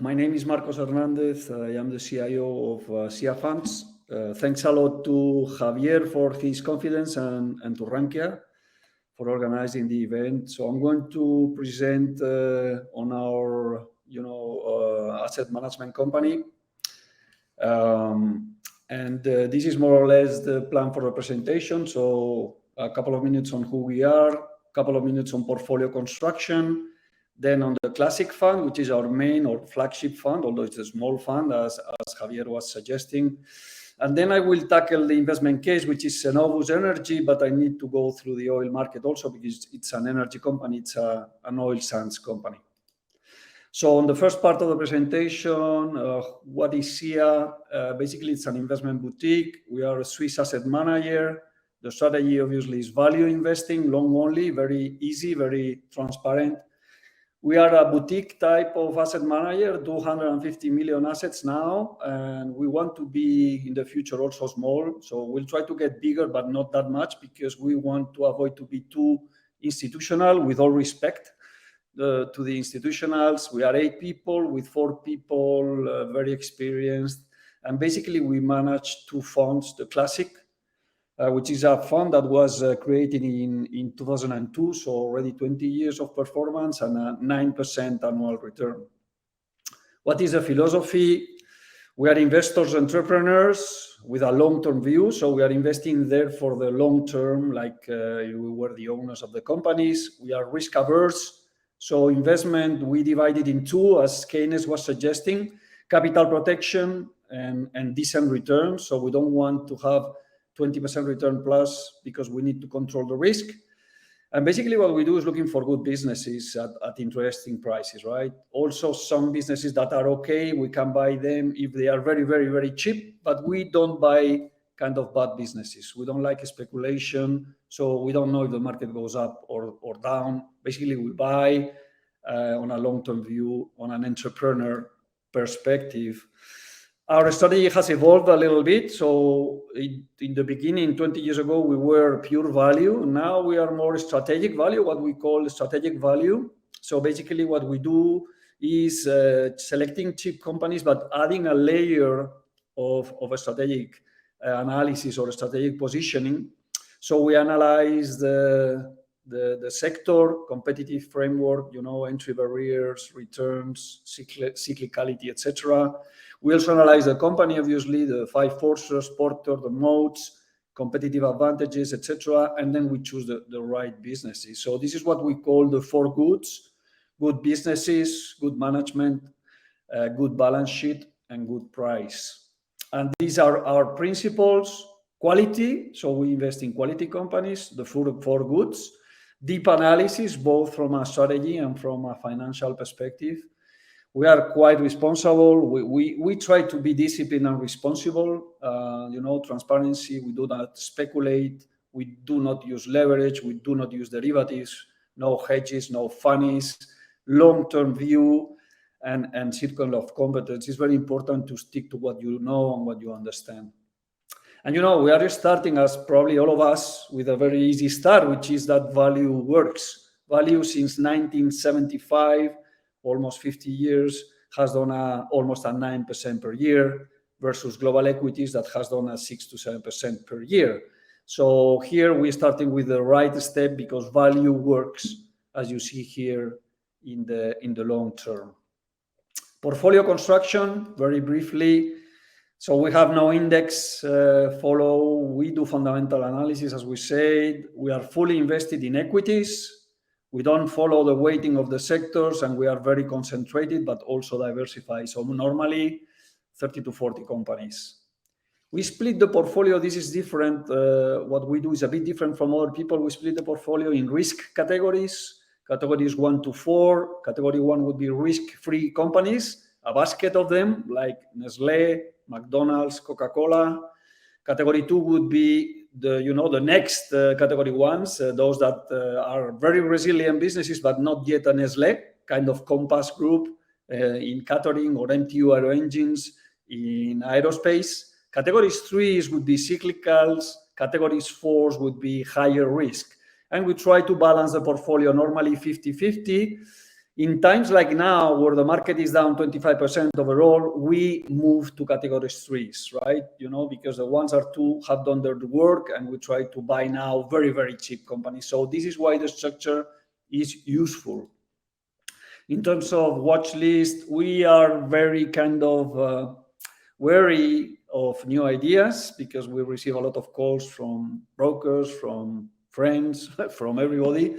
My name is Marcos Hernandez. I am the CIO of SIA Funds. Thanks a lot to Javier for his confidence and to Rankia for organizing the event. So I'm going to present on our, asset management company. This is more or less the plan for the presentation. So a couple of minutes on who we are, a couple of minutes on portfolio construction, then on the classic fund, which is our main or flagship fund, although it's a small fund, as Javier was suggesting. And then I will tackle the investment case, which is Cenovus Energy, but I need to go through the oil market also because it's an energy company, it's an oil sands company. So on the first part of the presentation, what is SIA? Basically, it's an investment boutique. We are a Swiss asset manager. The strategy obviously is value investing, long only, very easy, very transparent. We are a boutique type of asset manager, 250 million assets now, and we want to be in the future also small. So we'll try to get bigger, but not that much because we want to avoid to be too institutional, with all respect to the institutionals. We are 8 people with 4 people, very experienced. And basically we manage 2 funds, the classic, which is a fund that was created in 2002, so already 20 years of performance and a 9% annual return. What is the philosophy? We are investors, entrepreneurs with a long-term view, so we are investing there for the long term, like we were the owners of the companies. We are risk averse, so investment we divided in 2, as Keynes was suggesting: capital protection and decent returns. So we don't want to have 20% return plus because we need to control the risk. And basically what we do is looking for good businesses at interesting prices, right? Also some businesses that are okay, we can buy them if they are very, very, very cheap, but we don't buy kind of bad businesses. We don't like speculation, so we don't know if the market goes up or down. Basically we buy on a long-term view, on an entrepreneur perspective. Our strategy has evolved a little bit. So in the beginning, 20 years ago, we were pure value. Now we are more strategic value, what we call strategic value. So basically what we do is selecting cheap companies, but adding a layer of a strategic analysis or strategic positioning. So we analyze the sector, competitive framework, entry barriers, returns, cyclicality, etc. We also analyze the company, obviously, the 5 forces, Porter, the moats, competitive advantages, etc. And then we choose the right businesses. So this is what we call the 4 goods: good businesses, good management, good balance sheet, and good price. And these are our principles: quality, so we invest in quality companies, the 4 goods; deep analysis, both from a strategy and from a financial perspective. We are quite responsible. We try to be disciplined and responsible. Transparency. We do not speculate. We do not use leverage. We do not use derivatives. No hedges, no funnies. Long-term view and circle of competence. It's very important to stick to what you know and what you understand. And we are starting, as probably all of us, with a very easy start, which is that value works. Value since 1975. Almost 50 years, has done almost a 9% per year versus global equities that has done a 6 to 7% per year. So here we're starting with the right step because value works, as you see here in the long term. Portfolio construction, very briefly. So we have no index follow. We do fundamental analysis, as we said. We are fully invested in equities. We don't follow the weighting of the sectors, and we are very concentrated, but also diversified. So normally 30 to 40 companies. We split the portfolio. This is different. What we do is a bit different from other people. We split the portfolio in risk categories. Categories 1 to 4. Category 1 would be risk-free companies, a basket of them, like Nestlé, McDonald's, Coca-Cola. Category 2 would be the next category ones, those that are very resilient businesses, but not yet a Nestlé, kind of Compass Group in catering, or MTU Aero Engines in aerospace. Categories 3 would be cyclicals. Categories 4 would be higher risk. And we try to balance the portfolio normally 50-50. In times like now, where the market is down 25% overall, we move to category 3s, right? Because the ones or two have done their work, and we try to buy now very, very cheap companies. So this is why the structure is useful. In terms of watch list, we are very kind of wary of new ideas, because we receive a lot of calls from brokers, from friends, from everybody.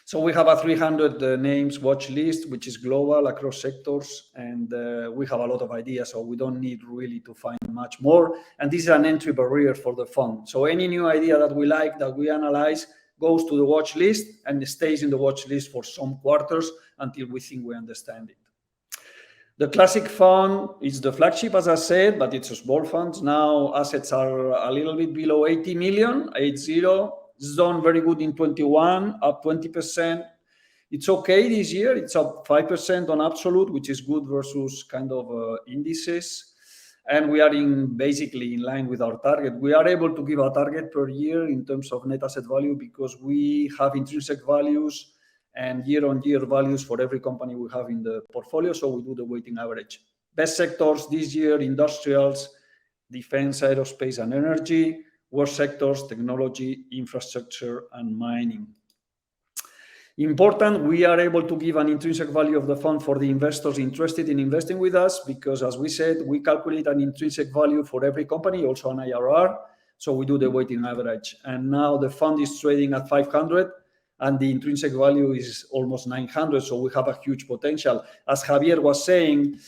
So we have a 300 names watch list, which is global across sectors, and we have a lot of ideas, so we don't need really to find much more. And this is an entry barrier for the fund. So any new idea that we like, that we analyze, goes to the watch list and stays in the watch list for some quarters until we think we understand it. The classic fund is the flagship, as I said, but it's a small fund. Now assets are a little bit below 80 million, 80. It's done very good in 21, up 20%. It's okay this year. It's up 5% on absolute, which is good versus kind of indices. And we are basically in line with our target. We are able to give a target per year in terms of net asset value, because we have intrinsic values and year-on-year values for every company we have in the portfolio. So we do the weighting average. Best sectors this year: industrials, defense, aerospace, and energy. Worst sectors: technology, infrastructure, and mining. Important, we are able to give an intrinsic value of the fund for the investors interested in investing with us, because, as we said, we calculate an intrinsic value for every company, also an IRR. So we do the weighting average. And now the fund is trading at 500, and the intrinsic value is almost 900. So we have a huge potential. As Javier was saying,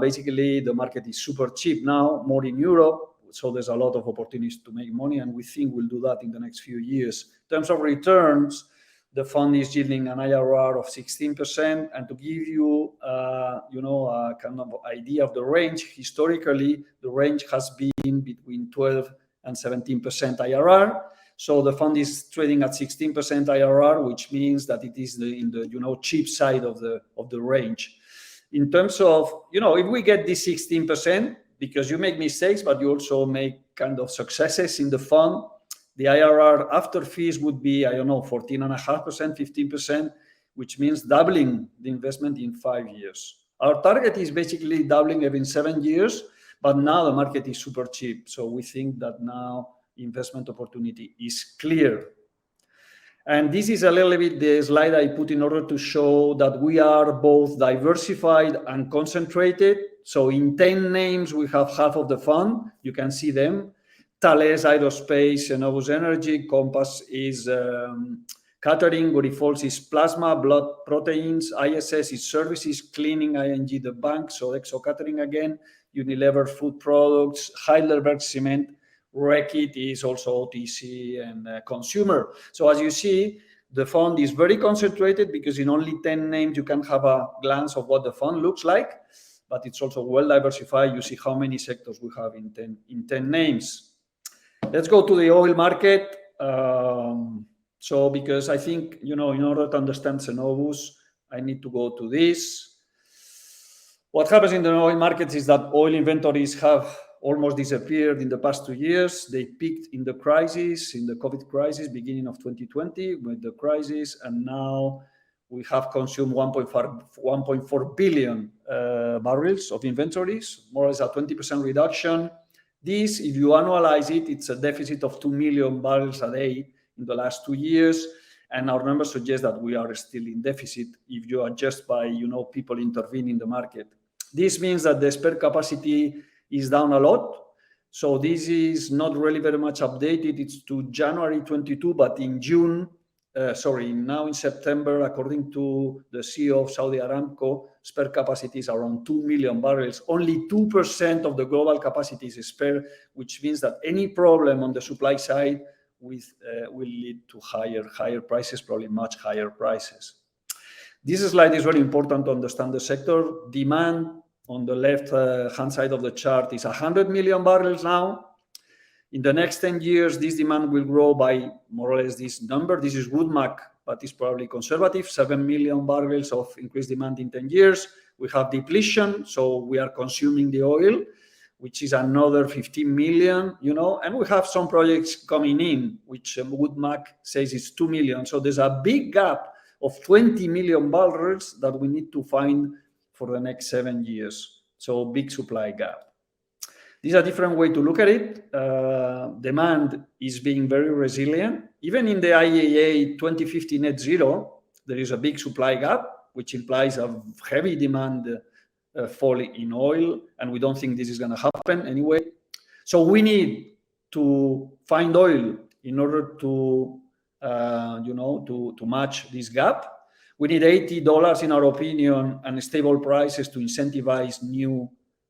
basically the market is super cheap now, more in Europe. So there's a lot of opportunities to make money, and we think we'll do that in the next few years. In terms of returns, the fund is yielding an IRR of 16%. And to give you, a kind of idea of the range, historically, the range has been between 12 and 17% IRR. So the fund is trading at 16% IRR, which means that it is in the cheap side of the range. In terms of, if we get this 16%, because you make mistakes, but you also make kind of successes in the fund, the IRR after fees would be, 14.5%, 15%, which means doubling the investment in 5 years. Our target is basically doubling every 7 years, but now the market is super cheap. So we think that now investment opportunity is clear. And this is a little bit the slide I put in order to show that we are both diversified and concentrated. So in 10 names, we have half of the fund. You can see them. Thales Aerospace, Cenovus Energy, Compass is catering, Grifols is plasma, blood proteins, ISS is services, cleaning, ING the bank, so Exo Catering again, Unilever food products, Heidelberg Cement, Reckitt is also OTC and consumer. So as you see, the fund is very concentrated, because in only 10 names you can have a glance of what the fund looks like, but it's also well diversified. You see how many sectors we have in 10 names. Let's go to the oil market. So because I think, in order to understand Cenovus, I need to go to this. What happens in the oil markets is that oil inventories have almost disappeared in the past 2 years. They peaked in the crisis, in the COVID crisis, beginning of 2020 with the crisis, and now we have consumed 1.4 billion barrels of inventories, more or less a 20% reduction. This, if you annualize it, it's a deficit of 2 million barrels a day in the last 2 years. And our numbers suggest that we are still in deficit if you adjust by, people intervening in the market. This means that the spare capacity is down a lot. So this is not really very much updated. It's to January 22, but now in September, according to the CEO of Saudi Aramco, spare capacity is around 2 million barrels. Only 2% of the global capacity is spare, which means that any problem on the supply side will lead to higher prices, probably much higher prices. This slide is very important to understand the sector. Demand on the left-hand side of the chart is 100 million barrels now. In the next 10 years, this demand will grow by more or less this number. This is Woodmac, but it's probably conservative, 7 million barrels of increased demand in 10 years. We have depletion, so we are consuming the oil, which is another 15 million, and we have some projects coming in, which Woodmac says is 2 million. So there's a big gap of 20 million barrels that we need to find for the next 7 years. So big supply gap. These are different way to look at it. Demand is being very resilient. Even in the IEA 2050 net zero, there is a big supply gap, which implies a heavy demand fall in oil, and we don't think this is going to happen anyway. So we need to find oil in order to, to match this gap. We need $80, in our opinion, and stable prices to incentivize new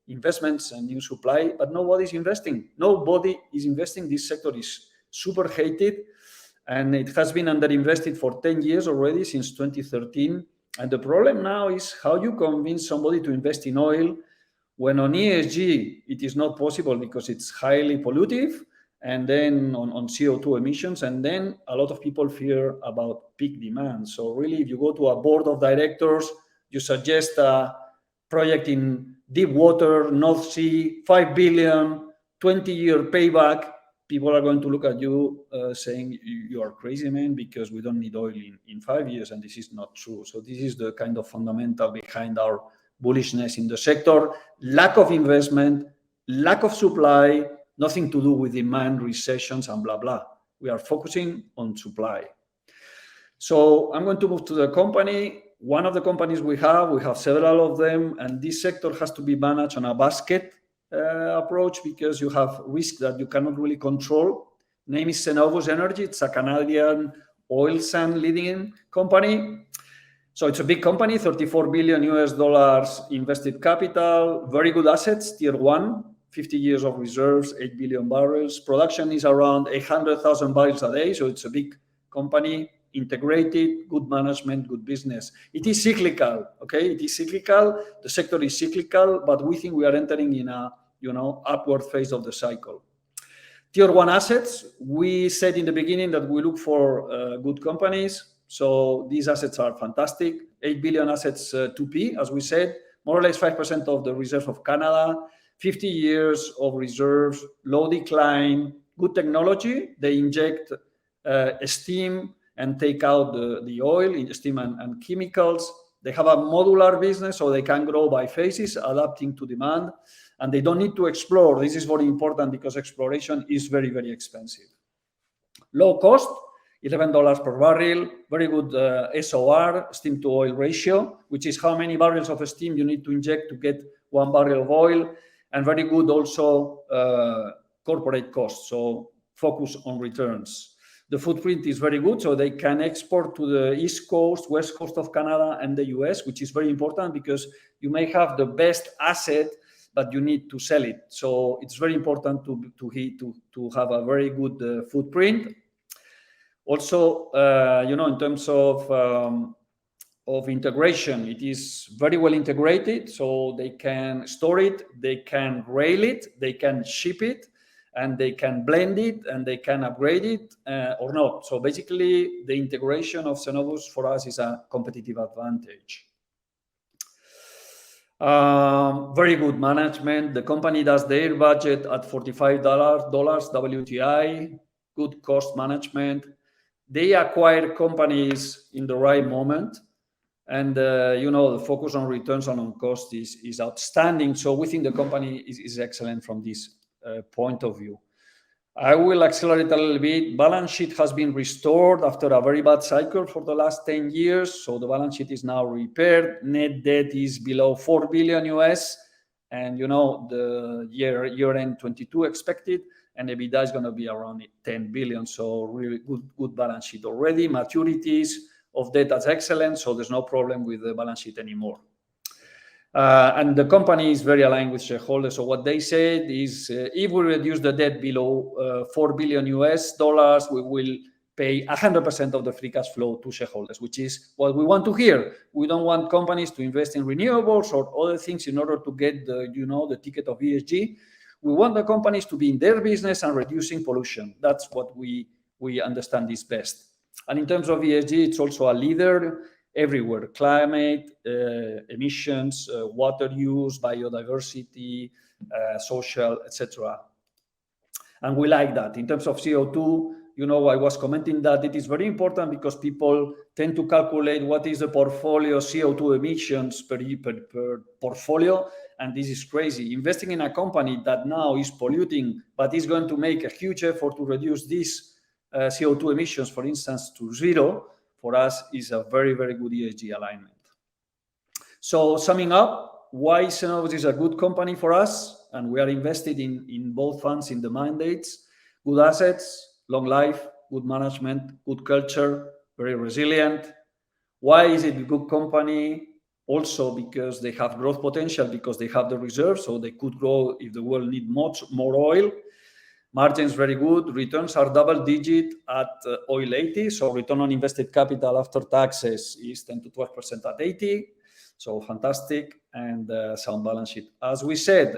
investments and new supply, but nobody's investing. Nobody is investing. This sector is super hated, and it has been underinvested for 10 years already, since 2013. And the problem now is how you convince somebody to invest in oil when on ESG it is not possible because it's highly pollutive, and then on CO2 emissions, and then a lot of people fear about peak demand. So really, if you go to a board of directors, you suggest a project in deep water, North Sea, 5 billion, 20-year payback, people are going to look at you saying, you are crazy, man, because we don't need oil in 5 years, and this is not true. So this is the kind of fundamental behind our bullishness in the sector. Lack of investment, lack of supply, nothing to do with demand, recessions, and blah, blah. We are focusing on supply. So I'm going to move to the company. One of the companies we have several of them, and this sector has to be managed on a basket approach because you have risk that you cannot really control. Name is Cenovus Energy. It's a Canadian oil sand leading company. So it's a big company, $34 billion invested capital, very good assets, tier 1, 50 years of reserves, 8 billion barrels. Production is around 800,000 barrels a day, so it's a big company, integrated, good management, good business. It is cyclical, okay? It is cyclical. The sector is cyclical, but we think we are entering in a, upward phase of the cycle. Tier 1 assets, we said in the beginning that we look for good companies. So these assets are fantastic. 8 billion assets 2P, as we said, more or less 5% of the reserve of Canada, 50 years of reserves, low decline, good technology. They inject steam and take out the oil in steam and chemicals. They have a modular business, so they can grow by phases, adapting to demand, and they don't need to explore. This is very important because exploration is very, very expensive. Low cost, $11 per barrel, very good SOR, steam to oil ratio, which is how many barrels of steam you need to inject to get 1 barrel of oil, and very good also corporate costs, so focus on returns. The footprint is very good, so they can export to the East Coast, West Coast of Canada and the US, which is very important because you may have the best asset, but you need to sell it. So it's very important to have a very good footprint. Also, in terms of integration, it is very well integrated, so they can store it, they can rail it, they can ship it, and they can blend it, and they can upgrade it or not. So basically, the integration of Cenovus for us is a competitive advantage. Very good management. The company does their budget at $45 WTI, good cost management. They acquire companies in the right moment, and the focus on returns and on cost is outstanding. So we think the company is excellent from this point of view. I will accelerate a little bit. Balance sheet has been restored after a very bad cycle for the last 10 years. So the balance sheet is now repaired. Net debt is below $4 billion US, and the year-end 22 expected, and EBITDA is going to be around 10 billion. So really good balance sheet already. Maturities of debt is excellent, so there's no problem with the balance sheet anymore. And the company is very aligned with shareholders. So what they said is, if we reduce the debt below $4 billion US, we will pay 100% of the free cash flow to shareholders, which is what we want to hear. We don't want companies to invest in renewables or other things in order to get the ticket of ESG. We want the companies to be in their business and reducing pollution. That's what we understand is best. And in terms of ESG, it's also a leader everywhere: climate, emissions, water use, biodiversity, social, etc. And we like that. In terms of CO2, I was commenting that it is very important because people tend to calculate what is the portfolio CO2 emissions per portfolio. And this is crazy. Investing in a company that now is polluting, but is going to make a huge effort to reduce these CO2 emissions, for instance, to zero, for us is a very, very good ESG alignment. So summing up, why Cenovus is a good company for us, and we are invested in both funds in the mandates: good assets, long life, good management, good culture, very resilient. Why is it a good company? Also because they have growth potential, because they have the reserves, so they could grow if the world need much more oil. Margins very good. Returns are double digit at oil 80. So return on invested capital after taxes is 10 to 12% at 80. So fantastic, and sound balance sheet. As we said,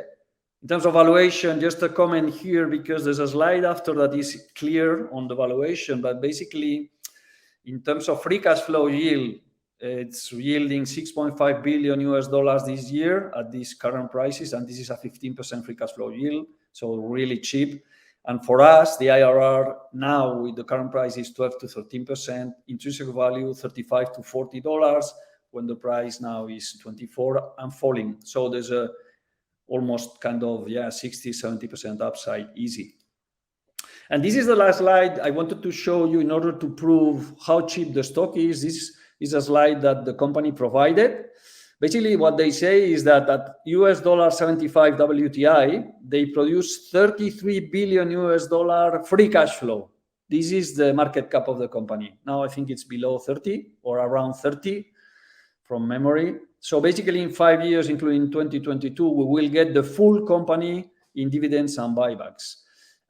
in terms of valuation, just a comment here because there's a slide after that is clear on the valuation, but basically in terms of free cash flow yield, it's yielding $6.5 billion this year at these current prices, and this is a 15% free cash flow yield, so really cheap. And for us, the IRR now with the current price is 12 to 13%, intrinsic value $35 to $40, when the price now is 24 and falling. So there's a almost kind of 60, 70% upside easy. And this is the last slide I wanted to show you in order to prove how cheap the stock is. This is a slide that the company provided. Basically, what they say is that at $75 WTI, they produce $33 billion free cash flow. This is the market cap of the company. Now I think it's below 30 or around 30 from memory. So basically in 5 years, including 2022, we will get the full company in dividends and buybacks.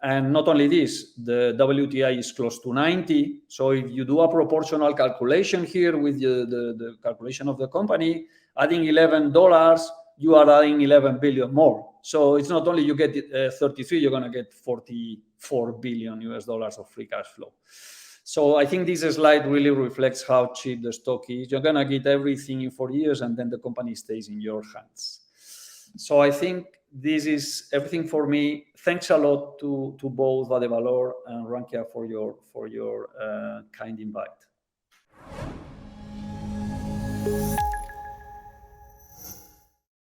And not only this, the WTI is close to 90. So if you do a proportional calculation here with the calculation of the company, adding $11, you are adding 11 billion more. So it's not only you get 33, you're going to get $44 billion of free cash flow. So I think this slide really reflects how cheap the stock is. You're going to get everything in 4 years, and then the company stays in your hands. So I think this is everything for me. Thanks a lot to both Vadevalor and Rankia for your kind invite.